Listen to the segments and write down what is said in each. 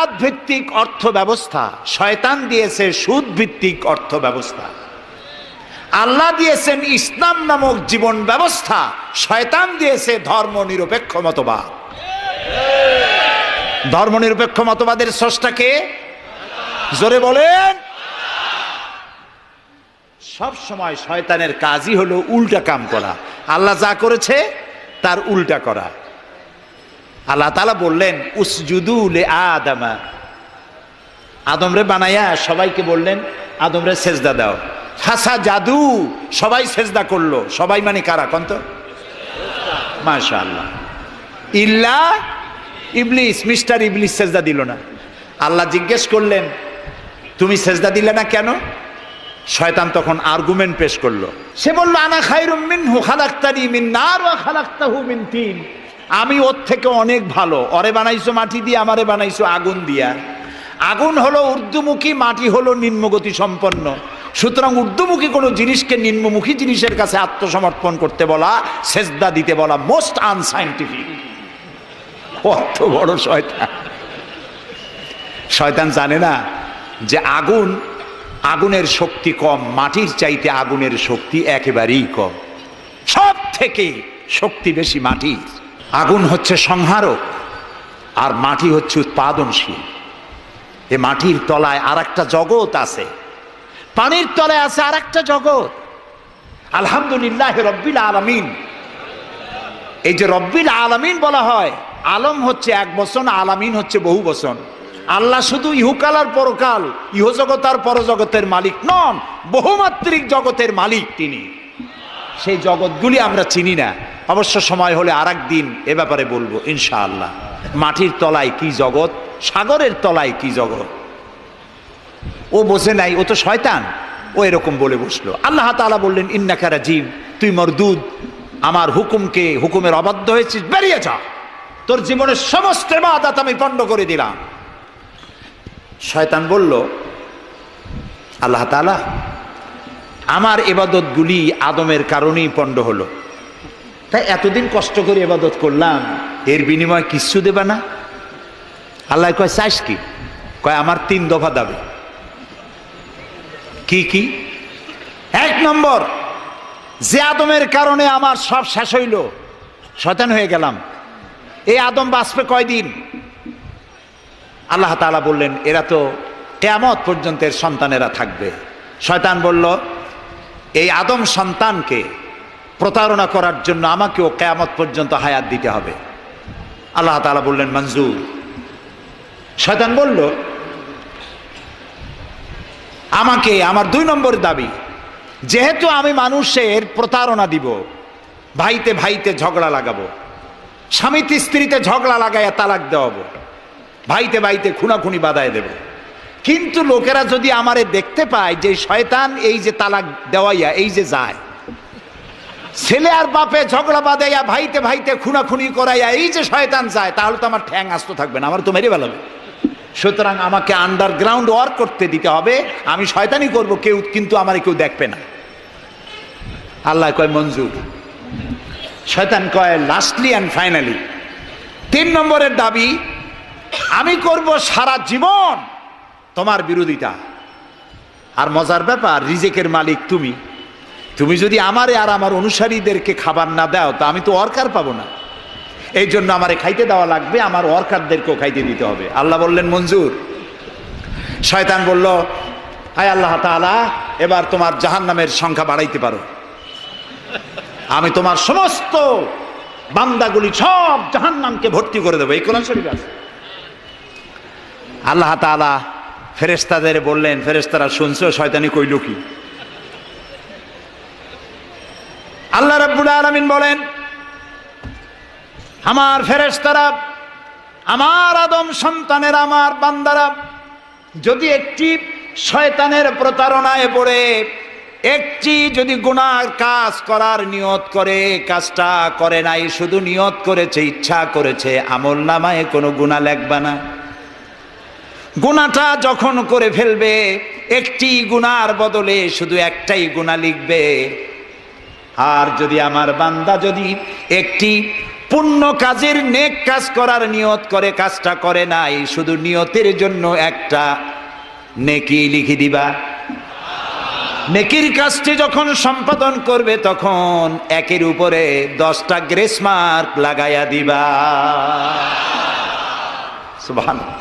জাকাত ভিত্তিক অর্থ ব্যবস্থা, শয়তান দিয়েছে সুদ ভিত্তিক অর্থ ব্যবস্থা। আল্লাহ দিয়েছেন ইসলাম নামক জীবন ব্যবস্থা, শয়তান দিয়েছে ধর্ম নিরপেক্ষ মতবাদ। ধর্ম নিরপেক্ষ মতবাদের স্রষ্টাকে জোরে বলেন। সব সময় শয়তানের কাজই হলো উল্টা কাম করা, আল্লাহ যা করেছে তার উল্টা করা। আল্লাহ তাআলা বললেন উসজুদু লি আদমা, আদমরে বানাইয়া সবাইকে বললেন আদমরে সেজদা দাও। ফাসা জাদু, সবাই সেজদা করলো। সবাই মানে কারা কন্ত? মাশাআল্লাহ। ইল্লা ইবলিস, মিস্টার ইবলিস সেজদা দিল না। আল্লাহ জিজ্ঞেস করলেন তুমি সেজদা দিলে না কেন? শয়তান তখন আর্গুমেন্ট পেশ করলো। সে বলল আনা খায়রুম মিনহু খালাকতানি মিন নার ওয়া খালাকতাহু মিন তিন, আমি ওর থেকে অনেক ভালো। ওরে বানাইছো মাটি দিয়ে, আমারে বানাইছো আগুন দিয়া। আগুন হলো ঊর্ধ্বমুখী, মাটি হলো নিম্নগতি সম্পন্ন। সুতরাং ঊর্ধ্বমুখী কোনো জিনিসকে নিম্নমুখী জিনিসের কাছে আত্মসমর্পণ করতে বলা, সেজদা দিতে বলা মোস্ট আনসাইন্টিফিক। কত বড় শয়তান! শয়তান জানে না যে আগুনের শক্তি কম, মাটির চাইতে আগুনের শক্তি একেবারেই কম। সব থেকে শক্তি বেশি মাটির। আগুন হচ্ছে সংহারক আর মাটি হচ্ছে উৎপাদনশীল। এ মাটির তলায় আর একটা জগৎ আছে, পানির তলায় আছে আর একটা জগৎ। আলহামদুলিল্লাহ রব্বিল আলামিন। এই যে রব্বিল আলামিন বলা হয়, আলম হচ্ছে এক বচন, আলামিন হচ্ছে বহু বচন। আল্লাহ শুধু ইহুকাল আর পরকাল, ইহজগৎ আর পরজগতের মালিক নন, বহুমাত্রিক জগতের মালিক তিনি। সেই জগৎগুলি আমরা চিনি না, অবশ্য সময় হলে আর একদিন এ ব্যাপারে বলবো ইনশাআল্লাহ। মাটির তলায় কি জগৎ, সাগরের তলায় কি জগৎ, ও বোঝে নাই, ও তো শয়তান, ও এরকম বলে বসলো। আল্লাহ তাআলা বললেন ইন্নাকা রাজিম, তুই মরদুদ, আমার হুকুমের অবাধ্য হয়েছিস, বেরিয়ে যা, তোর জীবনের সমস্ত ইবাদত আমি পণ্ড করে দিলাম। শয়তান বলল আল্লাহ তাআলা আমার ইবাদতগুলি আদমের কারণেই পণ্ড হলো, তাই এতদিন কষ্ট করে ইবাদত করলাম, এর বিনিময়ে কিচ্ছু দেবে না? আল্লাহ কয় চাইস কি? কয় আমার 3 দফা দাবি। কি কি? 1 নম্বর, যে আদমের কারণে আমার সব শেষ হইল, শয়তান হয়ে গেলাম, এই আদম বাঁচবে কয়দিন? আল্লাহ তাআলা বললেন এরা তো কিয়ামত পর্যন্ত এর সন্তানেরা থাকবে। শয়তান বলল এই আদম সন্তানকে প্রতারণা করার জন্য আমাকেও কিয়ামত পর্যন্ত হায়াত দিতে হবে। আল্লাহ তাআলা বললেন মঞ্জুর। শয়তান বলল আমাকে আমার 2 নম্বর দাবি, যেহেতু আমি মানুষের প্রতারণা দিব, ভাইতে ভাইতে ঝগড়া লাগাবো, স্বামীতে স্ত্রীতে ঝগড়া লাগাইয়া তালাক দেওয়াবো, ভাইতে ভাইতে খুনাখুনি বাধায় দেব, কিন্তু লোকেরা যদি আমারে দেখতে পায় যে শয়তান এই যে তালাক দেওয়াইয়া এই যে যায়, ছেলে আর বাপে ঝগড়া বাঁধাইয়া ভাইতে ভাইতে খুনাখুনি করাইয়া এই যে শয়তান যায়, তাহলে তো আমার ঠ্যাং আস্ত থাকবে না, আমার তো মেরে ফেলাবে। সুতরাং আমাকে আন্ডারগ্রাউন্ড ওয়ার্ক করতে দিতে হবে, আমি শয়তানি করব কেউ, কিন্তু আমারে কেউ দেখবে না। আল্লাহ কয় মঞ্জুর। শয়তান কয় লাস্টলি অ্যান্ড ফাইনালি 3 নম্বরের দাবি, আমি করব সারা জীবন তোমার বিরোধিতা। আর মজার ব্যাপার, রিজেকের মালিক তুমি, তুমি যদি আমারে আর আমার অনুসারীদেরকে খাবার না দাও তা আমি তো ওয়ার্কার পাবো না, এই জন্য আমারে খাইতে দেওয়া লাগবে, আমার ওয়ার্কারদেরকেও খাইতে দিতে হবে। আল্লাহ বললেন মঞ্জুর। শয়তান বলল আয় আল্লাহ তাআলা, এবার তোমার জাহান্নামের সংখ্যা বাড়াইতে পারো, আমি তোমার সমস্ত বান্দাগুলি সব জাহান্নামকে ভর্তি করে দেবো। এই কোরআন শরীফে আছে। আল্লাহ তাআলা ফেরেশতাদের বললেন, ফেরেশতারা শুনছো শয়তানি কইল কি? আল্লাহ রাব্বুল আলামিন বলেন আমার ফেরেশতারা, আমার আদম সন্তানের, আমার বান্দারা যদি একটি শয়তানের প্রতারণায় পড়ে একটি যদি গুনার কাজ করার নিয়ত করে, কাজটা করে নাই, শুধু নিয়ত করেছে, ইচ্ছা করেছে, আমলনামায় কোনো গুনাহ লিখবে না। গুনাহটা যখন করে ফেলবে, একটি গুনার বদলে শুধু একটাই গুনাহ লিখবে। আর যদি আমার বান্দা যদি একটি পুণ্য কাজের নেক কাজ করার নিয়ত করে কাজটা করে নাই, শুধু নিয়তের জন্য একটা নেকি লিখে দিবা। নেকির কাজটি যখন সম্পাদন করবে তখন একের উপরে 10টা গ্রেস মার্ক লাগাইয়া দিবা। সুবহানাল্লাহ।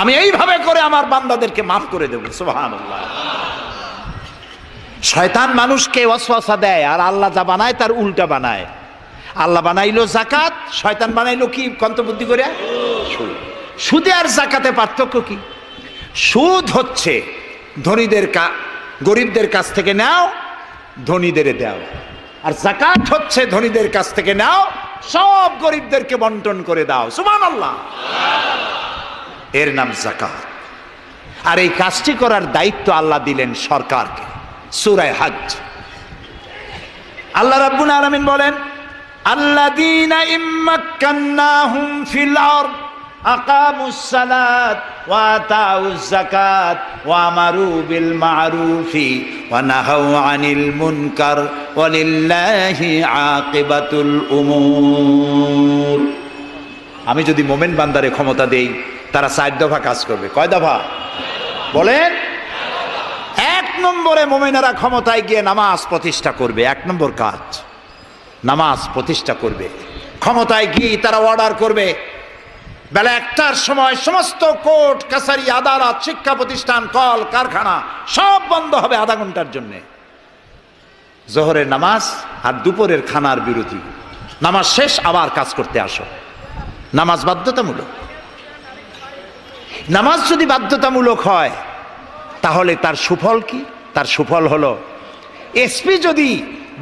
আমি এইভাবে করে আমার বান্দাদেরকে মাফ করে দেব। সুবহানাল্লাহ। শয়তান মানুষকে ওয়াসওয়াসা দেয়, আর আল্লাহ যা বানায় তার উল্টা বানায়। আল্লাহ বানাইলো জাকাত, শয়তান বানাইলো কি কন্তবুদ্ধি করে? সুদ। সুদে আর জাকাতে পার্থক্য কি? সুদ হচ্ছে গরিবদের কাছ থেকে নাও, ধনীদের দাও। আর জাকাত হচ্ছে ধনীদের কাছ থেকে নাও, সব গরিবদেরকে বন্টন করে দাও। সুবহানাল্লাহ। এর নাম জাকাত। আর এই কাজটি করার দায়িত্ব আল্লাহ দিলেন সরকারকে। সূরা হজ আল্লাহ রাব্বুল আলামিন বলেন, আল্লাযীনা ইম্মাক্কান্নাহুম ফিল আরদ আকামুস সালাত ওয়া আতাউজ যাকাত ওয়া আমারু বিল মা'রুফি ওয়া নাহাউ আনিল মুনকার ওয়া লিল্লাহি আকিবাতুল উমুর। আমি যদি মোমেন বান্দারে ক্ষমতা দেই, তারা 4 দফা কাজ করবে। কয় দফা বলেন? 1 নম্বরে মোমেনেরা ক্ষমতায় গিয়ে নামাজ প্রতিষ্ঠা করবে। 1 নম্বর কাজ নামাজ প্রতিষ্ঠা করবে। ক্ষমতায় গিয়ে তারা অর্ডার করবে, বেলা 1টার সময় সমস্ত কোর্ট কাছারি আদালত শিক্ষা প্রতিষ্ঠান কল কারখানা সব বন্ধ হবে আধা ঘন্টার জন্য। জোহরের নামাজ আর দুপুরের খানার বিরতি। নামাজ শেষ, আবার কাজ করতে আসো। নামাজ বাধ্যতামূলক। নামাজ যদি বাধ্যতামূলক হয় তাহলে তার সুফল কি? তার সুফল হলো, এসপি যদি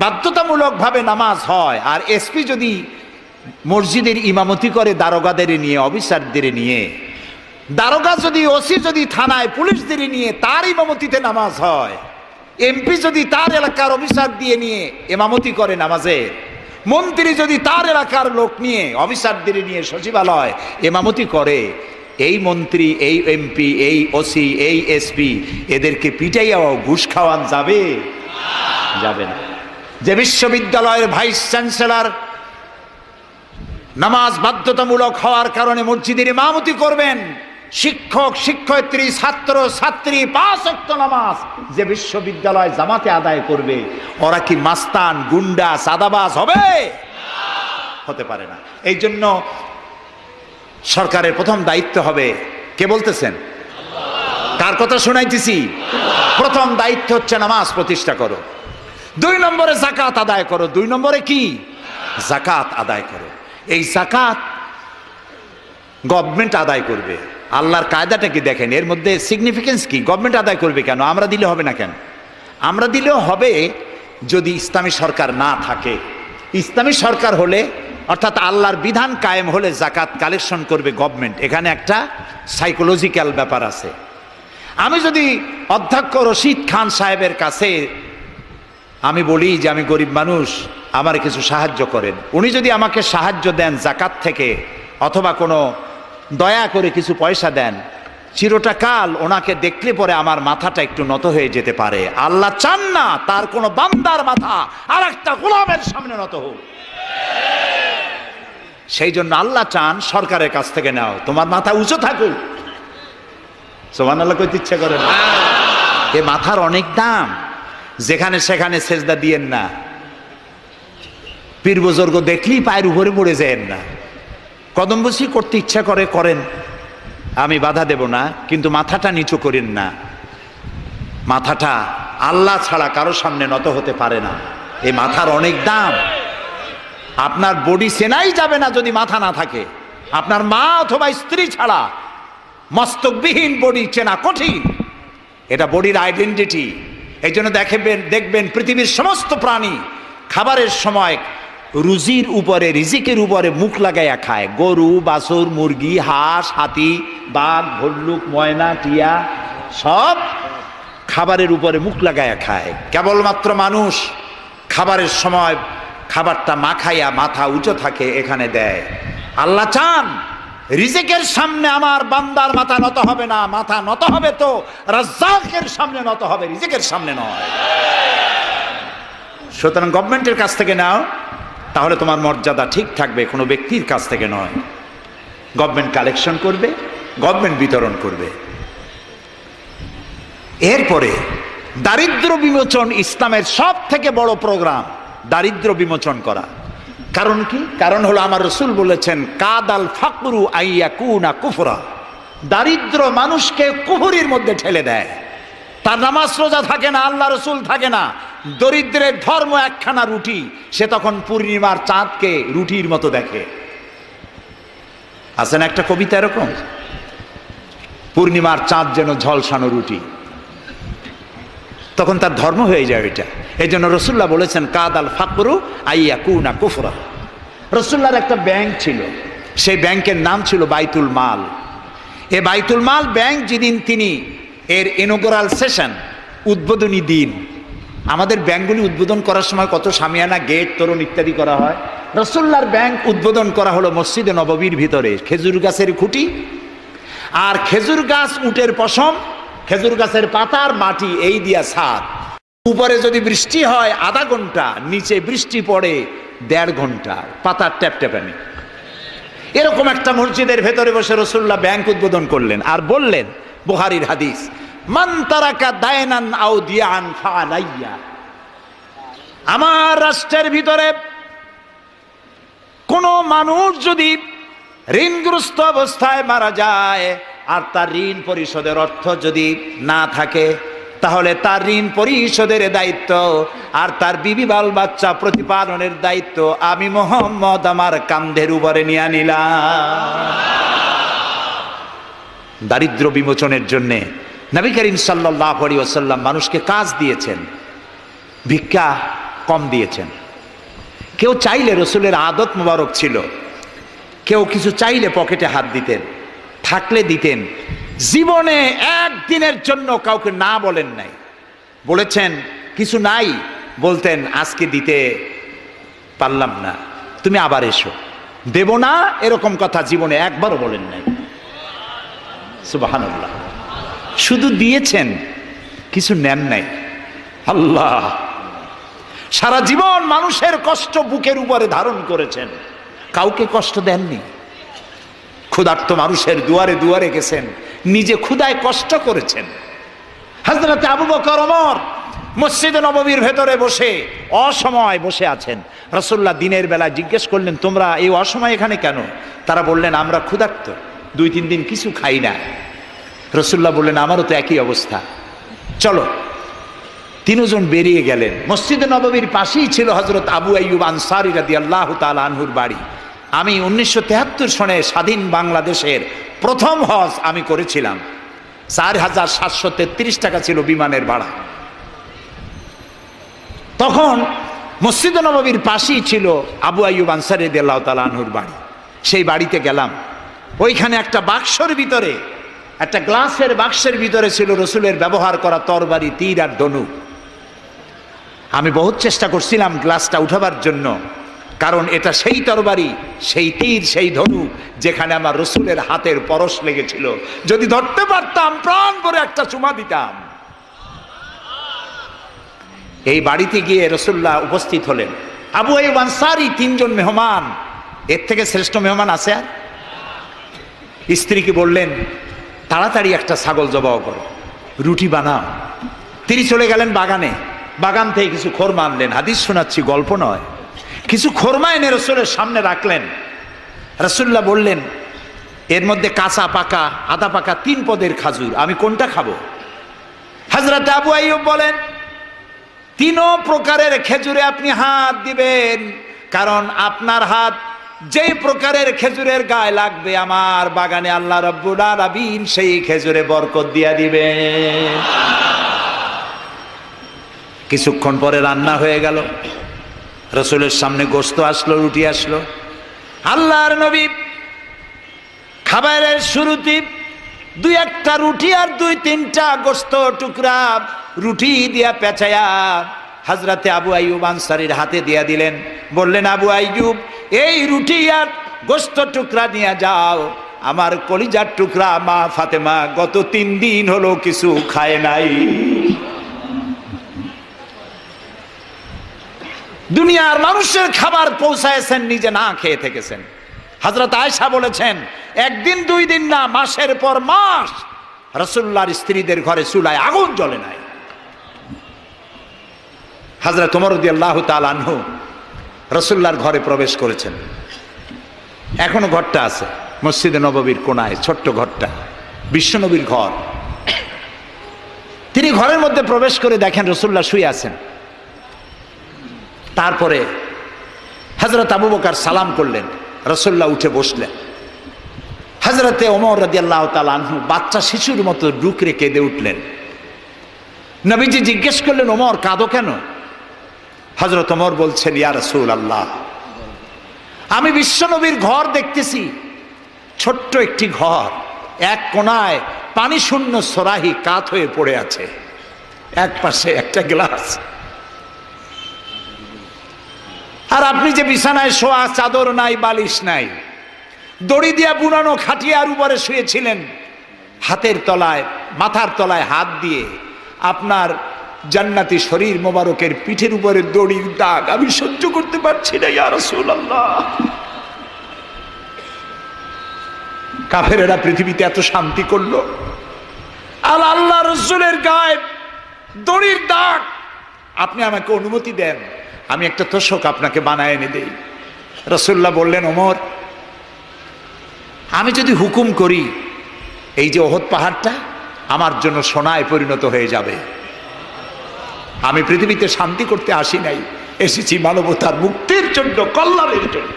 বাধ্যতামূলকভাবে নামাজ হয়, আর এসপি যদি মসজিদের ইমামতি করে দারোগাদের নিয়ে, অফিসারদের নিয়ে, দারোগা যদি, ওসি যদি থানায় পুলিশদের নিয়ে তার ইমামতিতে নামাজ হয়, এমপি যদি তার এলাকার অফিসার দিয়ে নিয়ে ইমামতি করে নামাজের, মন্ত্রী যদি তার এলাকার লোক নিয়ে অফিসারদের নিয়ে সচিবালয় ইমামতি করে, এই মন্ত্রী, এই এমপি, এই ওসি, এই এসপি এদেরকে পিটাইয়াও ঘুষ খাওয়ান যাবে? যাবে না। যে বিশ্ববিদ্যালয়ের ভাইস চ্যান্সেলর নামাজ বাধ্যতামূলক হওয়ার কারণে মসজিদের ইমামতি করবেন, শিক্ষক শিক্ষয়িত্রী ছাত্র ছাত্রী 5 ওয়াক্ত নামাজ যে বিশ্ববিদ্যালয় জামাতে আদায় করবে, ওরা কি মাস্তান, গুন্ডা, সাদাবাজ হবে? হতে পারে না। এই জন্য সরকারের প্রথম দায়িত্ব হবে, কে বলতেছেন? কার কথা শোনাইতেছি? প্রথম দায়িত্ব হচ্ছে নামাজ প্রতিষ্ঠা করো। 2 নম্বরে যাকাত আদায় করো। 2 নম্বরে কি? যাকাত আদায় করো। এই যাকাত গভর্নমেন্ট আদায় করবে। আল্লাহর কায়দাটা কি দেখেন, এর মধ্যে সিগনিফিকেন্স কি? গভর্নমেন্ট আদায় করবে কেন? আমরা দিলে হবে না কেন? আমরা দিলেও হবে যদি ইসলামী সরকার না থাকে। ইসলামী সরকার হলে, অর্থাৎ আল্লাহর বিধান কায়েম হলে যাকাত কালেকশন করবে গভর্নমেন্ট। এখানে একটা সাইকোলজিক্যাল ব্যাপার আছে। আমি যদি অধ্যক্ষ রশিদ খান সাহেবের কাছে আমি বলি যে আমি গরিব মানুষ, আমার কিছু সাহায্য করেন, উনি যদি আমাকে সাহায্য দেন যাকাত থেকে, অথবা কোনো দয়া করে কিছু পয়সা দেন, চিরটাকাল ওনাকে দেখলে পরে আমার মাথাটা একটু নত হয়ে যেতে পারে। আল্লাহ চান না তার কোনো বান্দার মাথা আর একটা গোলামের সামনে নত হোক। সেই জন্য আল্লাহ চান সরকারের কাছ থেকে নাও, তোমার মাথা উঁচু থাকুক। সুবহানাল্লাহ কইতে ইচ্ছা করে না? এ মাথার অনেক দাম। যেখানে সেখানে সেজদা দিয়েন না। পীর বুজুর্গ দেখলেই পায়ের উপরে পড়ে যায়েন না। কদম বসি করতে ইচ্ছা করে করেন, আমি বাধা দেব না, কিন্তু মাথাটা নিচু করেন না। মাথাটা আল্লাহ ছাড়া কারো সামনে নত হতে পারে না। এই মাথার অনেক দাম। আপনার বডি চেনাই যাবে না যদি মাথা না থাকে। আপনার মা অথবা স্ত্রী ছাড়া মস্তকবিহীন বডি চেনা কঠিন। এটা বডির আইডেন্টিটি। এই জন্য দেখবেন পৃথিবীর সমস্ত প্রাণী খাবারের সময় রুজির উপরে, রিজিকের উপরে মুখ লাগাইয়া খায়। গরু, বাছুর, মুরগি, হাঁস, হাতি, বাঘ, ভল্লুক, ময়না, টিয়া সব খাবারের উপরে মুখ লাগাইয়া খায়। কেবলমাত্র মানুষ খাবারের সময় খাবারটা মাখাইয়া মাথা উঁচু থাকে এখানে দেয়। আল্লাহ চান রিজিকের সামনে আমার বান্দার মাথা নত হবে না। মাথা নত হবে তো রাজ্জাকের সামনে নত হবে, রিজিকের সামনে নয়। সুতরাং গভর্নমেন্টের কাছ থেকে নাও, তাহলে তোমার মর্যাদা ঠিক থাকবে, কোনো ব্যক্তির কাছ থেকে নয়। গভর্নমেন্ট কালেকশন করবে, গভর্নমেন্ট বিতরণ করবে। এরপরে দারিদ্র বিমোচন, ইসলামের সব থেকে বড় প্রোগ্রাম দারিদ্র বিমোচন করা। কারণ কি? কারণ হলো আমার রসুল বলেছেন, কাদাল ফাকরু আইয়াকুনা কুফরা, দারিদ্র মানুষকে কুফরির মধ্যে ঠেলে দেয়। তার নামাজ রোজা থাকে না, আল্লাহ রসুল থাকে না, দরিদ্রের ধর্ম একখানা রুটি, সে তখন পূর্ণিমার চাঁদকে রুটির মতো দেখে। আছে না একটা কবিতা এরকম, পূর্ণিমার চাঁদ যেন ঝলসানো রুটি, তখন তার ধর্ম হয়ে যায় এটা। এই জন্য রসুল্লাহ বলেছেন, কাদাল ফাকরু আইয়াকুনা কুফরা। রসুল্লাহর একটা ব্যাংক ছিল, সেই ব্যাংকের নাম ছিল বাইতুল মাল। এ বাইতুল মাল ব্যাংক যেদিন তিনি এর ইনোগ্রাল সেশন, উদ্বোধনী দিন, আমাদের ব্যাংকগুলি উদ্বোধন করার সময় কত সামিয়ানা, গেট, তোরণ ইত্যাদি করা হয়। রসুল্লাহর ব্যাংক উদ্বোধন করা হলো মসজিদে নববীর ভিতরে, খেজুর গাছের খুঁটি আর খেজুর গাছ, উটের পশম, খেজুর গাছের পাতার মাটি, এই দিয়া ছাদ। উপরে যদি বৃষ্টি হয় আধা ঘন্টা, নিচে বৃষ্টি পড়ে 1.5 ঘন্টা, পাতার ট্যাপট্যাপানি। এরকম একটা মসজিদের ভেতরে বসে রসুল্লাহ ব্যাংক উদ্বোধন করলেন আর বললেন, বুখারীর হাদিস, মান তারাকা দায়নান আও দিয়ান ফাআলাইয়া। আমার রাষ্ট্রের ভিতরে কোন মানুষ যদি ঋণগ্রস্ত অবস্থায় মারা যায় আর তার ঋণ পরিশোধের অর্থ যদি না থাকে, তাহলে তার ঋণ পরিশোধের দায়িত্ব আর তার বিবি বাল বাচ্চা প্রতিপালনের দায়িত্ব আমি মুহাম্মদ আমার কাঁধের উপরে নিয়ে নিলাম। দারিদ্র বিমোচনের জন্যে নবী করিম সাল্লাল্লাহু আলাইহি ওয়াসাল্লাম মানুষকে কাজ দিয়েছেন, ভিক্ষা কম দিয়েছেন। কেউ চাইলে, রসুলের আদত মোবারক ছিল, কেউ কিছু চাইলে পকেটে হাত দিতেন, থাকলে দিতেন। জীবনে একদিনের জন্য কাউকে না বলেন নাই। বলেছেন কিছু নাই, বলতেন আজকে দিতে পারলাম না, তুমি আবার এসো, দেব না, এরকম কথা জীবনে একবারও বলেন নাই। সুবহানাল্লাহ। শুধু দিয়েছেন, কিছু নেন নাই। আল্লাহ, সারা জীবন মানুষের কষ্ট বুকের উপরে ধারণ করেছেন, কাউকে কষ্ট দেননি। ক্ষুধার্ত মানুষের দুয়ারে দুয়ারে গেছেন, নিজে ক্ষুধায় কষ্ট করেছেন। হযরত আবু বকর, ওমর মসজিদে নববীর ভেতরে বসে অসময় বসে আছেন। রাসূলুল্লাহ দিনের বেলা জিজ্ঞেস করলেন, তোমরা এই অসময় এখানে কেন? তারা বললেন, আমরা ক্ষুধার্ত, 2-3 দিন কিছু খাই না। রাসূলুল্লাহ বললেন, আমারও তো একই অবস্থা, চলো। 3 জন বেরিয়ে গেলেন। মসজিদে নববীর পাশেই ছিল হযরত আবু আইয়ুব আনসারী রাদিয়াল্লাহু তাআলা আনহুর বাড়ি। আমি 1973 সনে স্বাধীন বাংলাদেশের প্রথম হজ আমি করেছিলাম। 4733 টাকা ছিল বিমানের ভাড়া। তখন মসজিদে নববীর পাশেই ছিল আবু আইয়ুব আনসারী রাদিয়াল্লাহু তাআলা আনহুর বাড়ি। সেই বাড়িতে গেলাম, ওইখানে একটা বাক্সের ভিতরে, একটা গ্লাসের বাক্সের ভিতরে ছিল রসুলের ব্যবহার করা তরবারি, তীর আর ধনুক। আমি বহুত চেষ্টা করছিলাম গ্লাসটা উঠাবার জন্য, কারণ এটা সেই তরবারি, সেই তীর, সেই ধনুক যেখানে আমার রসুলের হাতের পরশ লেগেছিল। যদি ধরতে পারতাম প্রাণ ভরে একটা চুমা দিতাম। এই বাড়িতে গিয়ে রসুল্লাহ উপস্থিত হলেন। আবু আইয়ুব আনসারী, 3 জন মেহমান, এর থেকে শ্রেষ্ঠ মেহমান আছে আর? স্ত্রীকে বললেন, তাড়াতাড়ি একটা ছাগল জবাও করো, রুটি বানাও। তিনি চলে গেলেন বাগানে, বাগান থেকে কিছু খোরমা আনলেন। হাদিস শোনাচ্ছি, গল্প নয়। কিছু খোরমা এনে রসুলের সামনে রাখলেন। রসুল্লাহ বললেন, এর মধ্যে কাঁচা পাকা, আধা পাকা 3 পদের খাজুর, আমি কোনটা খাবো? হযরত আবু আইয়ুব বলেন, 3 প্রকারের খেজুরে আপনি হাত দিবেন, কারণ আপনার হাত যেই প্রকারের খেজুরের গায়ে লাগবে আমার বাগানে আল্লাহ রাব্বুল আলামিন সেই খেজুরে বরকত দিয়া দিবেন। কিছুক্ষণ পরে রান্না হয়ে গেল, রসুলের সামনে গোশত আসলো, রুটি আসলো। আল্লাহর নবী খাবারের শুরুতে 2-1টা রুটি আর 2-3টা গোশত টুকরা রুটি দিয়া পেঁচায়া হযরতে আবু আইয়ুব আনসারীর হাতে দিয়া দিলেন। বললেন, আবু আইয়ুব, এই রুটি আর গোশত টুকরা নিয়ে যাও, আমার কলিজার টুকরা মা ফাতেমা গত 3 দিন হলো কিছু খায় নাই। দুনিয়ার মানুষের খাবার পৌঁছায়ছেন, নিজে না খেয়ে থেকেছেন। হযরত আয়েশা বলেছেন, একদিন দুই দিন না, মাসের পর মাস রাসূলুল্লাহর স্ত্রীদের ঘরে চুলায় আগুন জ্বলে নাই। হযরত ওমর রাদিয়াল্লাহু তাআলা আনহু রাসূলুল্লাহর ঘরে প্রবেশ করেছেন। এখনো ঘরটা আছে, মসজিদে নববীর কোনায় ছোট্ট ঘরটা, বিশ্বনবীর ঘর। তিনি ঘরের মধ্যে প্রবেশ করে দেখেন রাসূলুল্লাহ শুয়ে আছেন। তারপরে হযরত আবু বকর সালাম করলেন, রাসূলুল্লাহ উঠে বসলেন। হযরতে ওমর রাদিয়াল্লাহু তাআলা আনহু বাচ্চা শিশুর মতো ডুকরে কেঁদে উঠলেন। নবীজি জিজ্ঞেস করলেন, ওমর কাঁদো কেন? হযরত ওমর বলছেন, ইয়া রাসূলুল্লাহ, আমি বিশ্বনবীর ঘর দেখতেছি, ছোট্ট একটি ঘর, এক কোনায় পানি শূন্য সরাহি কাত হয়ে পড়ে আছে, এক পাশে একটা গ্লাস, আর আপনি যে বিছানায় শোয়া, চাদর নাই, বালিশ নাই, দড়ি দিয়া বুনানো খাটিয়ার উপরে শুয়েছিলেন, হাতের তলায়, মাথার তলায় হাত দিয়ে আপনার জান্নাতি শরীর মোবারকের পিঠের উপরে দড়ির দাগ আমি সহ্য করতে পারছি না ইয়া রাসূলুল্লাহ। কাফেরেরা পৃথিবীতে এত শান্তি করলো, আর আল্লাহ রাসূলের গায়ে দড়ির দাগ, আপনি আমাকে অনুমতি দেন, আমি একটা তোশক আপনাকে বানায় এনে দেই। রাসূলুল্লাহ বললেন, ওমর, আমি যদি হুকুম করি, এই যে ওহদ পাহাড়টা আমার জন্য সোনায় পরিণত হয়ে যাবে। আমি পৃথিবীতে শান্তি করতে আসি নাই, এসেছি মানবতার মুক্তির জন্য, কল্যাণের জন্য।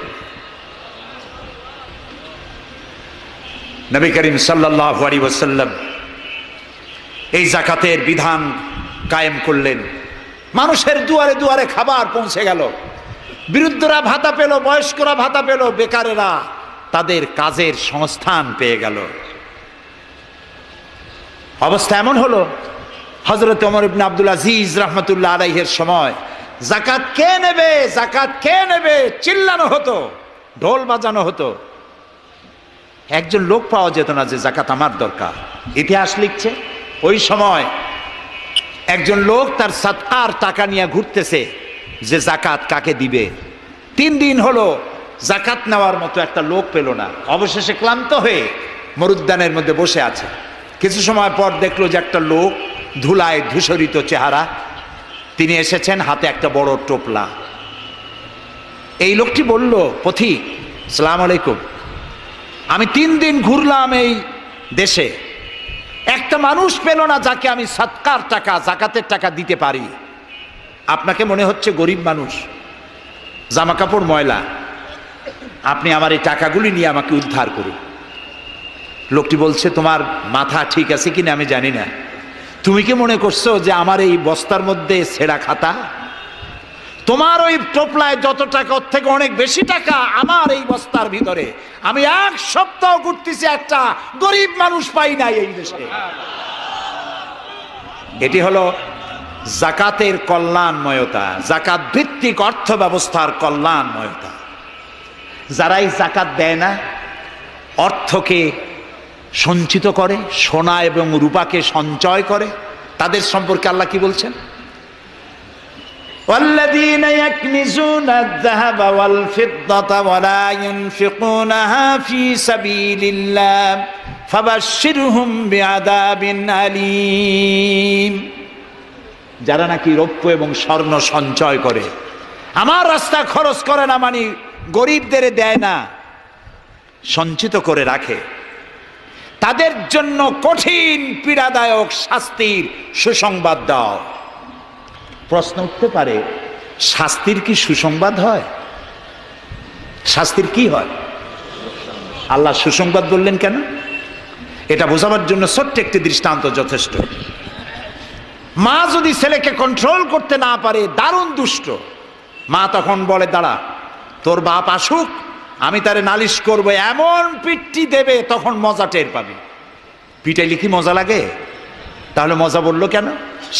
নবী করিম সাল্লাল্লাহু আলাইহি ওয়াসাল্লাম এই যাকাতের বিধান কায়েম করলেন। মানুষের দুয়ারে দুয়ারে খাবার পৌঁছে গেল, বৃদ্ধরা ভাতা পেল, বয়স্করা ভাতা পেল, বেকারেরা তাদের কাজের সংস্থান পেয়ে গেল। অবস্থা এমন হলো, হযরত ওমর ইবনে আব্দুল আজিজ রাহমাতুল্লাহ আলাইহির সময় যাকাত কে নেবে, যাকাত কে নেবে চিল্লানো হতো, ঢোল বাজানো হতো। একজন লোক পাওয়া যেত না যে যাকাত আমার দরকার। ইতিহাস লিখছে, ওই সময় একজন লোক তার সাদকার টাকা নিয়ে ঘুরতেছে যে যাকাত কাকে দিবে। 3 দিন হলো যাকাত নেওয়ার মতো একটা লোক পেল না। অবশেষে ক্লান্ত হয়ে মরুদ্যানের মধ্যে বসে আছে। কিছু সময় পর দেখলো যে একটা লোক, ধুলায় ধূসরিত চেহারা, তিনি এসেছেন, হাতে একটা বড় টোপলা। এই লোকটি বলল, পথিক, আসসালামু আলাইকুম, আমি 3 দিন ঘুরলাম এই দেশে, একটা মানুষ পেল না যাকে আমি সদকার টাকা, যাকাতের টাকা দিতে পারি। আপনাকে মনে হচ্ছে গরিব মানুষ, জামা কাপড় ময়লা, আপনি আমার এই টাকাগুলি নিয়ে আমাকে উদ্ধার করুন। লোকটি বলছে, তোমার মাথা ঠিক আছে কিনা আমি জানি না, তুমি কি মনে করছো যে আমার এই বস্তার মধ্যে ছেঁড়া খাতা? তোমার ওই টোপলায় যত টাকা, ওর থেকে অনেক বেশি টাকা আমার এই বস্তার ভিতরে। আমি 1 সপ্তাহ ঘুরতেছি, একটা গরিব মানুষ পাই নাই এই দেশে। এটি হলো যাকাতের কল্যাণময়তা, যাকাত ভিত্তিক অর্থ ব্যবস্থার কল্যাণময়তা। যারা এই যাকাত দেয় না, অর্থকে সঞ্চিত করে, সোনা এবং রূপাকে সঞ্চয় করে, তাদের সম্পর্কে আল্লাহ কি বলছেন? والذين يكنزون الذهب والفضة ولا ينفقونها في سبيل الله فبشرهم بعذاب أليم। যারা নাকি রৌপ্য এবং স্বর্ণ সঞ্চয় করে, আমার রাস্তা খরচ করে না, মানে গরিবদের দেয় না, সঞ্চিত করে রাখে, তাদের জন্য কঠিন পীড়াদায়ক শাস্তির সুসংবাদ দাও। প্রশ্ন উঠতে পারে, শাস্তির কি সুসংবাদ হয়? শাস্তির কি হয়? আল্লাহ সুসংবাদ বললেন কেন? এটা বোঝাবার জন্য ছোট্ট একটি দৃষ্টান্ত যথেষ্ট। মা যদি ছেলেকে কন্ট্রোল করতে না পারে, দারুণ দুষ্ট, মা তখন বলে, দাঁড়া, তোর বাপ আসুক, আমি তারে নালিশ করবো, এমন পিটটি দেবে তখন মজা টের পাবে। পিটাইলে কি মজা লাগে? তাহলে মজা বললো কেন?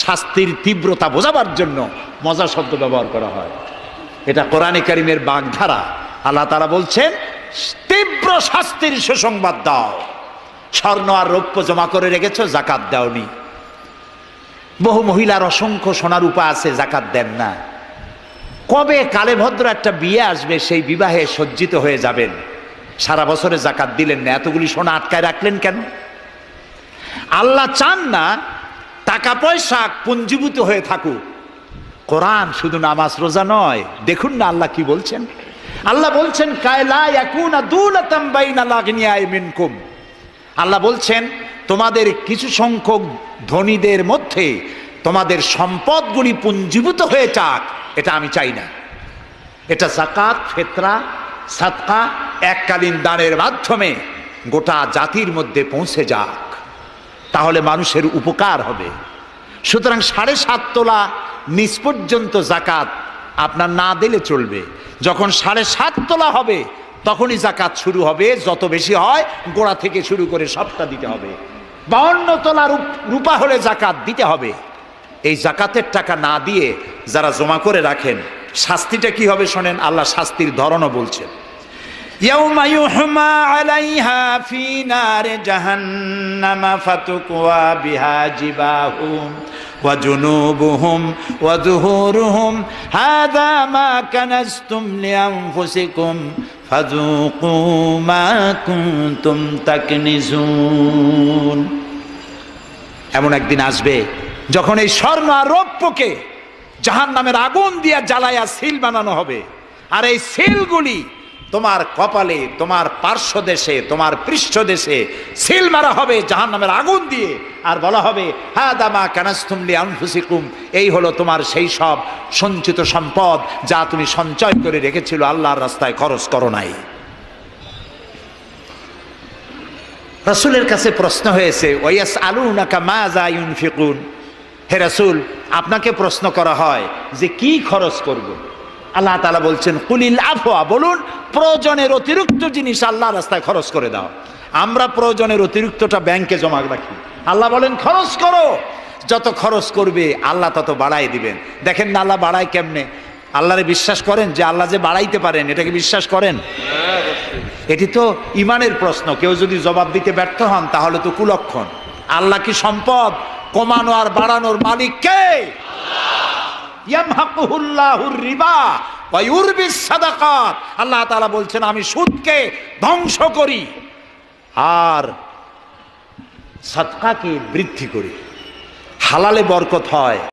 শাস্তির তীব্রতা বোঝাবার জন্য মজা শব্দ ব্যবহার করা হয়। এটা কোরআনে কারিমের বাগধারা। আল্লাহ তাআলা বলছেন, তীব্র শাস্তির সুসংবাদ দাও। স্বর্ণ আর রৌপ্য জমা করে রেখেছো, যাকাত দাওনি। বহু মহিলার অসংখ্য সোনার রূপা আছে, যাকাত দেন না। কবে কালে ভদ্র একটা বিয়ে আসবে, সেই বিবাহে সজ্জিত হয়ে যাবেন, সারা বছরে জাকাত দিলেন না, এতগুলি সোনা আটকায় রাখলেন কেন? আল্লাহ চান না টাকা পয়সা পুঞ্জীভূত হয়ে থাকুক। কোরআন শুধু নামাজ রোজা নয়, দেখুন না আল্লাহ কি বলছেন। আল্লাহ বলছেন কায়লা ইয়াকুনা দুলাতাম বাইনাল আগনিয়াই মিনকুম, আল্লাহ বলছেন তোমাদের কিছু সংখ্যক ধনীদের মধ্যে তোমাদের সম্পদগুলি পুঞ্জীভূত হয়ে যাক, এটা আমি চাই না। এটা যাকাত, ফিতরা, সাদকা, এককালীন দানের মাধ্যমে গোটা জাতির মধ্যে পৌঁছে যাক, তাহলে মানুষের উপকার হবে। সুতরাং 7.5 তোলা নিচ পর্যন্ত জাকাত আপনার না দিলে চলবে। যখন 7.5 তোলা হবে তখনই জাকাত শুরু হবে, যত বেশি হয় গোড়া থেকে শুরু করে সবটা দিতে হবে। 52 তোলা রূপা হলে জাকাত দিতে হবে। এই জাকাতের টাকা না দিয়ে যারা জমা করে রাখেন, শাস্তিটা কি হবে শোনেন, আল্লাহ শাস্তির ধরনও বলছেন। ইয়াউমা ইউহমা আলাইহা ফি নারে জাহান্নামা ফাতুকওয়া বিহা জিবাহুম ওয়া জুনুবুহুম ওয়া যুহুরুহুম হাযা মা কানাজতুম লিআনফুসিকুম ফাযুকু মা কুনতুম তাকনিজুন। এমন একদিন আসবে যখন এই স্বর্ণ আর রৌপ্যকে জাহান্নামের আগুন দিয়ে জ্বালায়া সিল বানানো হবে, আর এই সিলগুলি তোমার কপালে, তোমার পার্শ্বদেশে, তোমার পৃষ্ঠদেশে সিল মারা হবে জাহান্নামের আগুন দিয়ে, আর বলা হবে হাদা মা কানাজতুম লিআনফুসিকুম, এই হলো তোমার সেই সব সঞ্চিত সম্পদ যা তুমি সঞ্চয় করে রেখেছিল, আল্লাহর রাস্তায় খরচ করো নাই। রাসূলের কাছে প্রশ্ন হয়েছে ওয়ায়াসআলুনাকা মাযা ইউনফিকুন, হে রাসূল আপনাকে প্রশ্ন করা হয় যে কি খরচ করব। আল্লাহ তাআলা বলছেন কুলিল আফওয়া, বলুন প্রয়োজনের অতিরিক্ত জিনিস আল্লাহর রাস্তায় খরচ করে দাও। আমরা প্রয়োজনের অতিরিক্তটা ব্যাংকে জমা রাখি, আল্লাহ বলেন খরচ করো, যত খরচ করবে আল্লাহ তত বাড়াই দিবেন। দেখেন না আল্লাহ বাড়ায় কেমনে? আল্লাহরে বিশ্বাস করেন যে আল্লাহ যে বাড়াইতে পারেন, এটাকে বিশ্বাস করেন? এটি তো ইমানের প্রশ্ন, কেউ যদি জবাব দিতে ব্যর্থ হন তাহলে তো কুলক্ষণ। আল্লাহ কি সম্পদ কমানো আর বাড়ানোর মালিক কে? ইয়ামহাকুহুল্লাহুর রিবা ওয়া ইউরবিস সাদাকাত, আল্লাহ তাআলা বলছেন আমি সুদকে ধ্বংস করি আর সাদকাকে বৃদ্ধি করি। হালালে বরকত হয়।